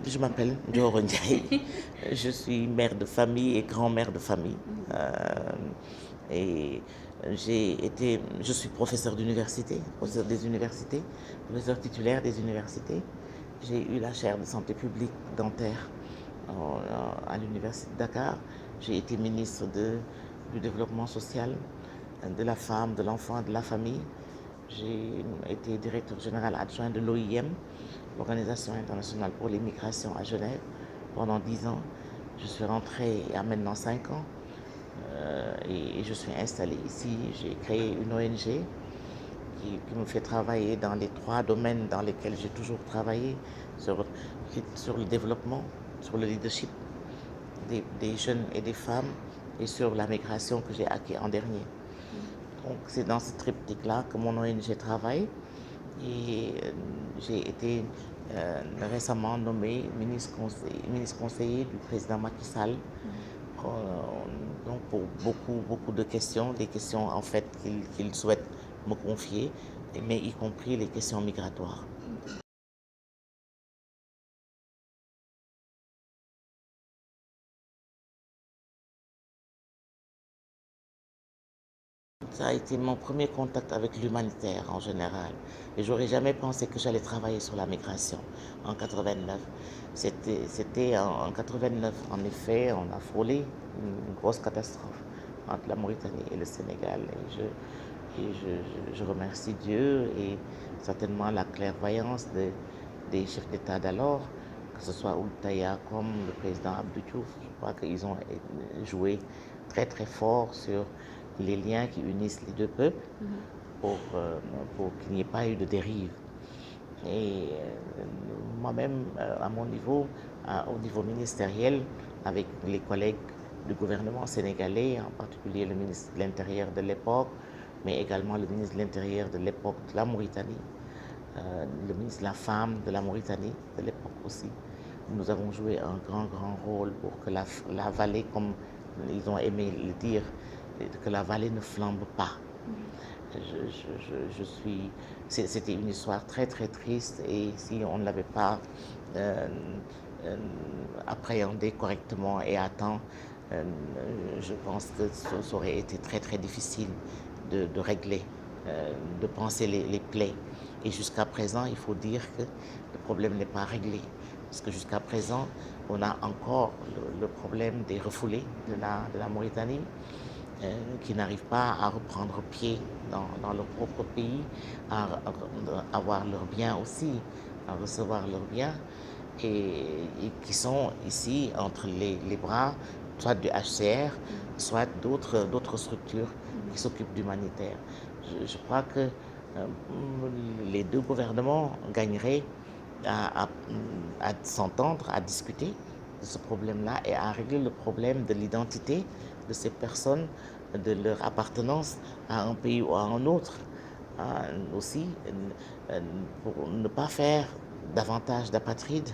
Je m'appelle Dior Ndiaye. Je suis mère de famille et grand-mère de famille. Et je suis professeur d'université, professeur des universités, professeur titulaire des universités. J'ai eu la chaire de santé publique dentaire à l'université de Dakar. J'ai été ministre du développement social, de la femme, de l'enfant, de la famille. J'ai été directeur général adjoint de l'OIM, l'Organisation internationale pour les migrations à Genève, pendant 10 ans. Je suis rentrée il y a maintenant 5 ans et je suis installée ici. J'ai créé une ONG qui me fait travailler dans les 3 domaines dans lesquels j'ai toujours travaillé, sur le développement, sur le leadership des jeunes et des femmes et sur la migration que j'ai acquis en dernier. Donc c'est dans ce triptyque-là que mon ONG travaille et j'ai été récemment nommé ministre conseiller du président Macky Sall. Donc pour beaucoup de questions, des questions en fait qu'il souhaite me confier, mais y compris les questions migratoires. Ça a été mon premier contact avec l'humanitaire en général. Et j'aurais jamais pensé que j'allais travailler sur la migration en 89. C'était en 89, en effet, on a frôlé une grosse catastrophe entre la Mauritanie et le Sénégal. Je remercie Dieu et certainement la clairvoyance des chefs d'État d'alors, que ce soit Ould Taya comme le président Abdou Diouf. Je crois qu'ils ont joué très très fort sur les liens qui unissent les deux peuples pour qu'il n'y ait pas eu de dérive. Et moi-même, à mon niveau, au niveau ministériel, avec les collègues du gouvernement sénégalais, en particulier le ministre de l'Intérieur de l'époque, mais également le ministre de l'Intérieur de l'époque de la Mauritanie, le ministre de la Femme de la Mauritanie de l'époque aussi. Nous avons joué un grand rôle pour que la vallée, comme ils ont aimé le dire, que la vallée ne flambe pas. C'était une histoire très triste et si on ne l'avait pas appréhendée correctement et à temps, je pense que ça aurait été très difficile de régler, de penser les plaies. Et jusqu'à présent, il faut dire que le problème n'est pas réglé. Parce que jusqu'à présent, on a encore le problème des refoulés de la Mauritanie qui n'arrivent pas à reprendre pied dans leur propre pays, à avoir leurs biens aussi, à recevoir leurs biens, et qui sont ici entre les bras, soit du HCR, soit d'autres structures qui s'occupent d'humanitaire. Je crois que les deux gouvernements gagneraient à s'entendre, à discuter de ce problème-là et à régler le problème de l'identité de ces personnes, de leur appartenance à un pays ou à un autre. Aussi, pour ne pas faire davantage d'apatrides,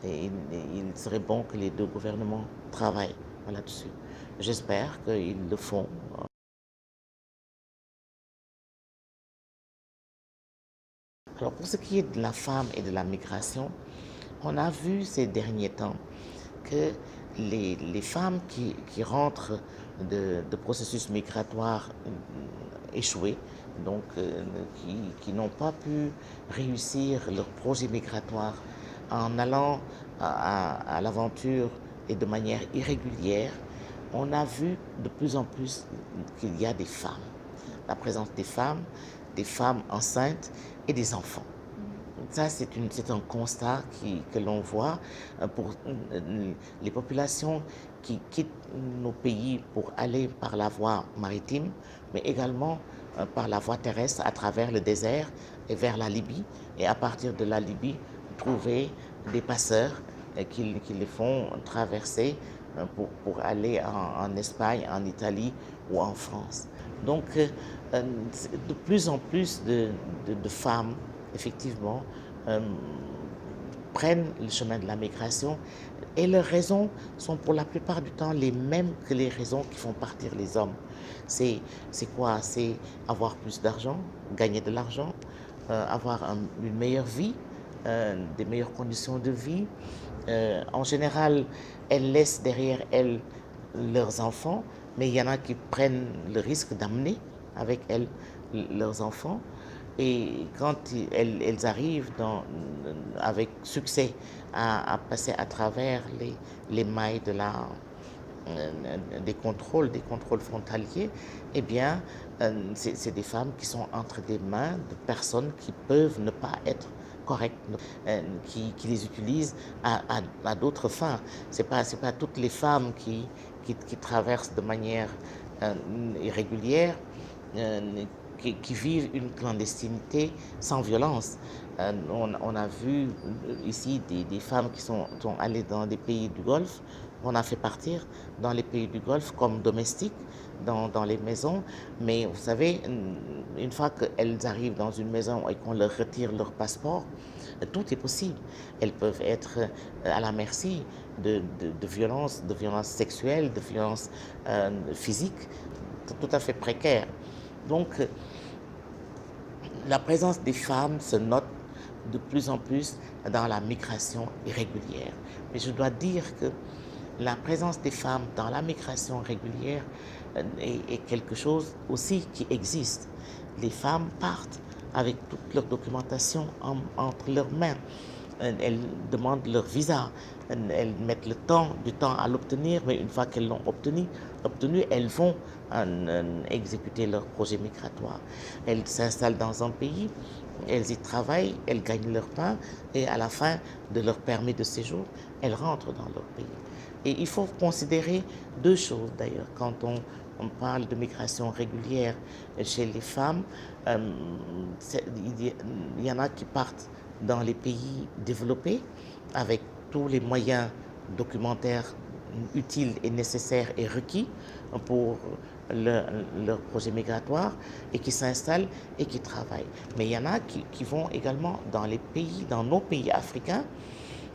il serait bon que les deux gouvernements travaillent là-dessus. J'espère qu'ils le font. Alors pour ce qui est de la femme et de la migration, on a vu ces derniers temps que les femmes qui rentrent de processus migratoires échoués, donc qui n'ont pas pu réussir leur projet migratoire en allant à l'aventure et de manière irrégulière, on a vu de plus en plus qu'il y a des femmes, la présence des femmes enceintes et des enfants. Ça, c'est un constat que l'on voit pour les populations qui quittent nos pays pour aller par la voie maritime, mais également par la voie terrestre à travers le désert et vers la Libye. Et à partir de la Libye, trouver des passeurs qui les font traverser pour aller en Espagne, en Italie ou en France. Donc, de plus en plus de femmes, effectivement, prennent le chemin de la migration et leurs raisons sont pour la plupart du temps les mêmes que les raisons qui font partir les hommes. C'est quoi? C'est avoir plus d'argent, gagner de l'argent, avoir une meilleure vie, des meilleures conditions de vie, En général, elles laissent derrière elles leurs enfants, mais il y en a qui prennent le risque d'amener avec elles leurs enfants. Et quand elles arrivent avec succès à passer à travers les mailles des contrôles frontaliers, eh bien, c'est des femmes qui sont entre des mains de personnes qui peuvent ne pas être correctes, qui les utilisent à d'autres fins. C'est pas toutes les femmes qui traversent de manière irrégulière, qui vivent une clandestinité sans violence. On a vu ici des femmes qui sont allées dans des pays du Golfe. On a fait partir dans les pays du Golfe comme domestiques dans les maisons. Mais vous savez, une fois qu'elles arrivent dans une maison et qu'on leur retire leur passeport, tout est possible. Elles peuvent être à la merci de violences sexuelles, de violences physiques, tout à fait précaires. Donc, la présence des femmes se note de plus en plus dans la migration irrégulière. Mais je dois dire que la présence des femmes dans la migration régulière est quelque chose aussi qui existe. Les femmes partent avec toute leur documentation entre leurs mains. Elles demandent leur visa, elles mettent du temps à l'obtenir, mais une fois qu'elles l'ont obtenu, elles vont exécuter leur projet migratoire. Elles s'installent dans un pays, elles y travaillent, elles gagnent leur pain et à la fin de leur permis de séjour, elles rentrent dans leur pays. Et il faut considérer deux choses d'ailleurs quand on parle de migration régulière chez les femmes. Il y en a qui partent dans les pays développés avec tous les moyens documentaires utiles et nécessaires et requis pour leur projet migratoire et qui s'installent et qui travaillent. Mais il y en a qui vont également dans nos pays africains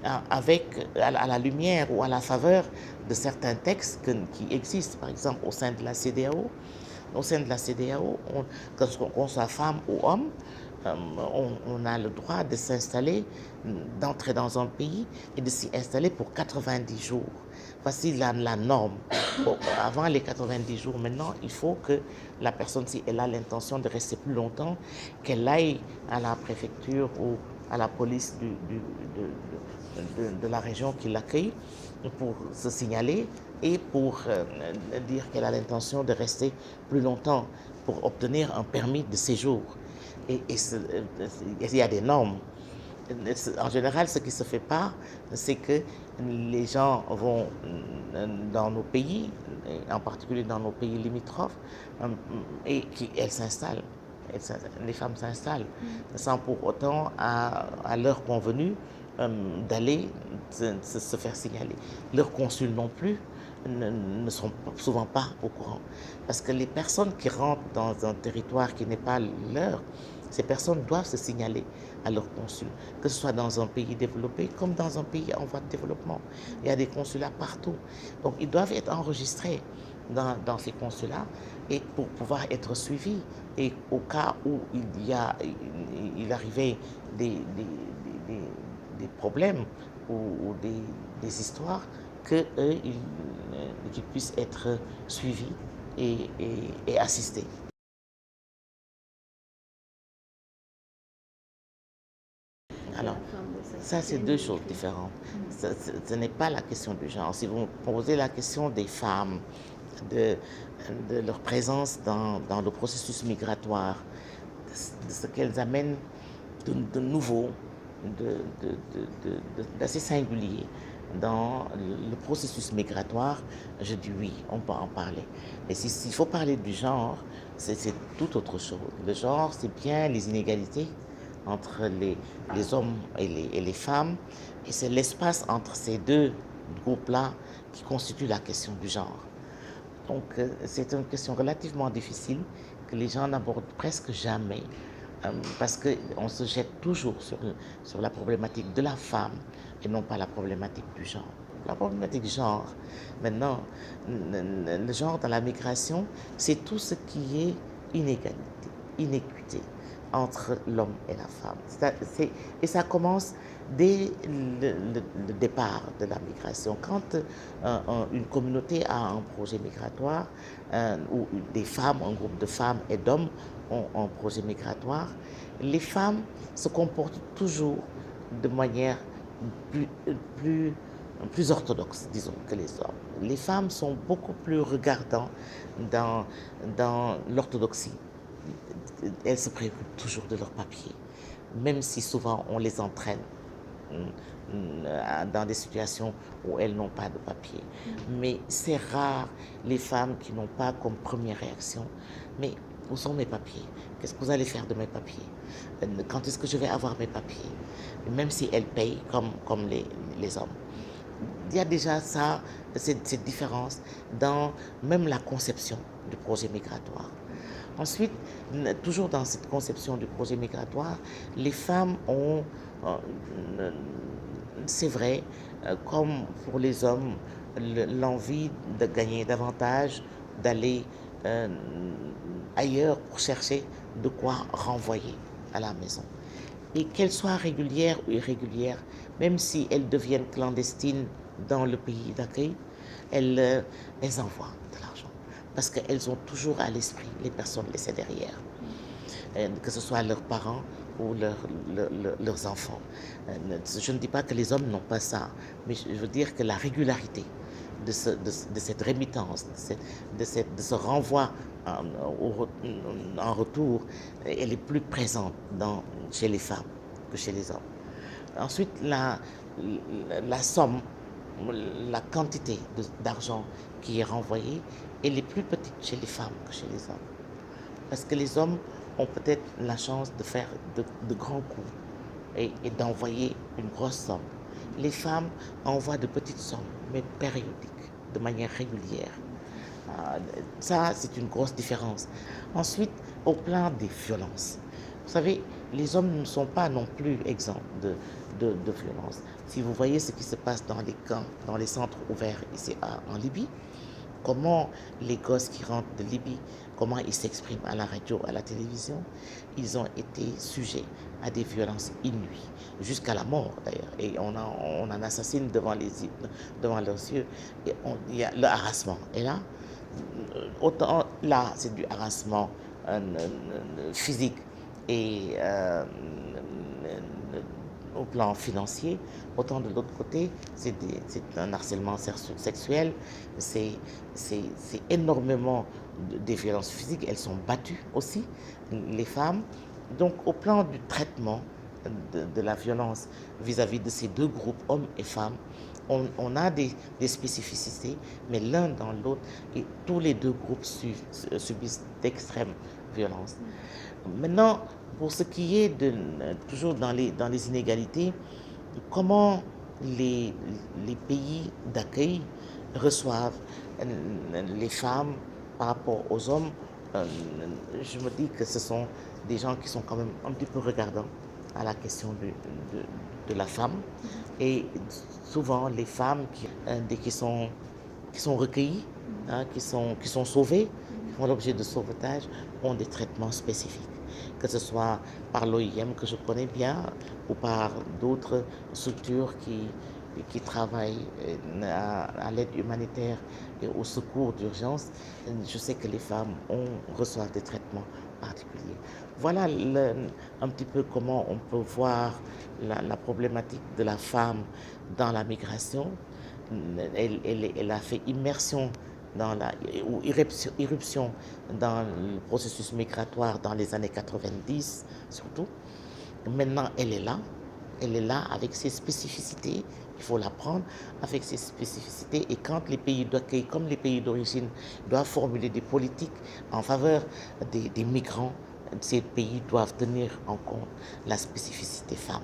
à la lumière ou à la faveur de certains textes qui existent, par exemple au sein de la CEDEAO. Au sein de la CEDEAO, qu'on soit femme ou homme, on a le droit de s'installer, d'entrer dans un pays et de s'y installer pour 90 jours. Voici la norme. Bon, avant les 90 jours, maintenant, il faut que la personne, si elle a l'intention de rester plus longtemps, qu'elle aille à la préfecture ou à la police de la région qui l'accueille pour se signaler et pour dire qu'elle a l'intention de rester plus longtemps pour obtenir un permis de séjour. Et il y a des normes. En général, ce qui ne se fait pas, c'est que les gens vont dans nos pays, en particulier dans nos pays limitrophes, et elles s'installent. Les femmes s'installent sans pour autant, à l'heure convenue, d'aller se faire signaler. Leurs consuls non plus ne sont souvent pas au courant. Parce que les personnes qui rentrent dans un territoire qui n'est pas leur, ces personnes doivent se signaler à leur consul, que ce soit dans un pays développé comme dans un pays en voie de développement. Il y a des consulats partout. Donc ils doivent être enregistrés dans ces consulats et pour pouvoir être suivis. Et au cas où il arrivait des problèmes ou des histoires, qu'ils puissent être suivis et assistés. Alors, ça, c'est deux choses différentes. Ce n'est pas la question du genre. Si vous posez la question des femmes, de leur présence dans le processus migratoire, de ce qu'elles amènent de nouveau, d'assez singulier dans le processus migratoire, je dis oui, on peut en parler. Mais s'il faut parler du genre, c'est tout autre chose. Le genre, c'est bien les inégalités entre les hommes et les femmes, et c'est l'espace entre ces deux groupes-là qui constitue la question du genre. Donc c'est une question relativement difficile que les gens n'abordent presque jamais parce qu'on se jette toujours sur la problématique de la femme et non pas la problématique du genre. La problématique du genre, maintenant, le genre dans la migration, c'est tout ce qui est inégalité, inéquité. entre l'homme et la femme. Et ça commence dès le départ de la migration. Quand une communauté a un projet migratoire, ou des femmes, un groupe de femmes et d'hommes ont un projet migratoire, les femmes se comportent toujours de manière plus, plus, plus orthodoxe, disons, que les hommes. Les femmes sont beaucoup plus regardantes dans l'orthodoxie. Elles se préoccupent toujours de leurs papiers, même si souvent on les entraîne dans des situations où elles n'ont pas de papier. Mais c'est rare les femmes qui n'ont pas comme première réaction, mais où sont mes papiers? Qu'est-ce que vous allez faire de mes papiers? Quand est-ce que je vais avoir mes papiers? Même si elles payent comme les hommes. Il y a déjà ça, cette différence dans même la conception du projet migratoire. Ensuite, toujours dans cette conception du projet migratoire, les femmes ont, c'est vrai, comme pour les hommes, l'envie de gagner davantage, d'aller ailleurs pour chercher de quoi renvoyer à la maison. Et qu'elles soient régulières ou irrégulières, même si elles deviennent clandestines dans le pays d'accueil, elles envoient de l'argent. Parce qu'elles ont toujours à l'esprit les personnes laissées derrière, que ce soit leurs parents ou leurs enfants. Je ne dis pas que les hommes n'ont pas ça, mais je veux dire que la régularité de cette rémittance, de ce renvoi en retour, elle est plus présente chez les femmes que chez les hommes. Ensuite, la somme, la quantité d'argent qui est renvoyée, elle est plus petite chez les femmes que chez les hommes. Parce que les hommes ont peut-être la chance de faire de grands coups et d'envoyer une grosse somme. Les femmes envoient de petites sommes, mais périodiques, de manière régulière. Ça, c'est une grosse différence. Ensuite, au plan des violences. Vous savez, les hommes ne sont pas non plus exempts de violence. Si vous voyez ce qui se passe dans les camps, dans les centres ouverts ici en Libye, comment les gosses qui rentrent de Libye, comment ils s'expriment à la radio, à la télévision, ils ont été sujets à des violences inouïes, jusqu'à la mort d'ailleurs. Et on en assassine devant leurs yeux. Et il y a le harassement. Et là, autant là, c'est du harassement physique et au plan financier, autant de l'autre côté, c'est un harcèlement sexuel, c'est énormément des violences physiques, elles sont battues aussi, les femmes. Donc au plan du traitement de la violence vis-à-vis de ces deux groupes, hommes et femmes, on a des spécificités, mais l'un dans l'autre, et tous les deux groupes subissent d'extrêmes violences. Maintenant, pour ce qui est toujours dans les inégalités, comment les pays d'accueil reçoivent les femmes par rapport aux hommes, je me dis que ce sont des gens qui sont quand même un petit peu regardants à la question de la femme. Et souvent, les femmes dès qui sont recueillies, qui sont sauvées, qui font l'objet de sauvetage, ont des traitements spécifiques. Que ce soit par l'OIM que je connais bien ou par d'autres structures qui travaillent à l'aide humanitaire et au secours d'urgence, je sais que les femmes reçoivent des traitements particuliers. Voilà un petit peu comment on peut voir la problématique de la femme dans la migration. Elle a fait immersion ou irruption dans le processus migratoire dans les années 90 surtout. Maintenant, elle est là avec ses spécificités, il faut la prendre avec ses spécificités. Et quand les pays d'accueil, comme les pays d'origine, doivent formuler des politiques en faveur des migrants, ces pays doivent tenir en compte la spécificité femme.